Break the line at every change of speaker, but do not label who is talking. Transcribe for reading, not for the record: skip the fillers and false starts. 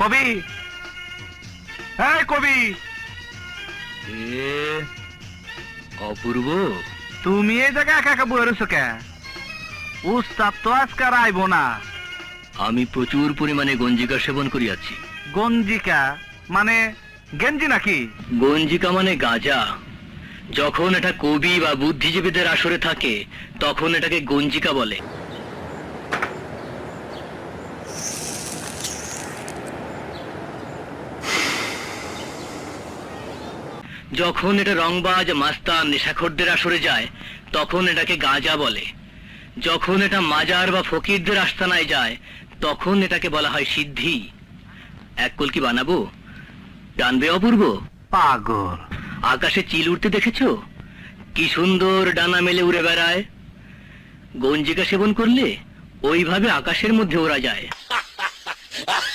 কবি, এই কবি,
অপূর্ব,
তুমি এই জায়গায় একা একা বয়ে রয়েছো কে? উস্তাদ তো আজকার আইব না।
আমি প্রচুর পরিমাণে গঞ্জিকা সেবন করিয়াছি।
গঞ্জিকা মানে গেঞ্জি নাকি?
গঞ্জিকা মানে গাঁজা। যখন এটা কবি বা বুদ্ধিজীবীদের আসরে থাকে তখন এটাকে গঞ্জিকা বলে। যখন এটা রংবাজ, মাস্তান, নেশাখোরদের আসরে যায় তখন এটাকে গাঁজা বলে। যখন এটা মাজার বা ফকিরদের আস্তানায় যায় তখন এটাকে বলা হয় সিদ্ধি। এক কলকি বানাবো? টানবে অপূর্ব?
পাগল।
আকাশে চিল উড়তে দেখেছো? কি সুন্দর ডানা মেলে উড়ে বেড়ায়। গঞ্জিকা সেবন করলে ওইভাবে আকাশের মধ্যে ওরা যায়।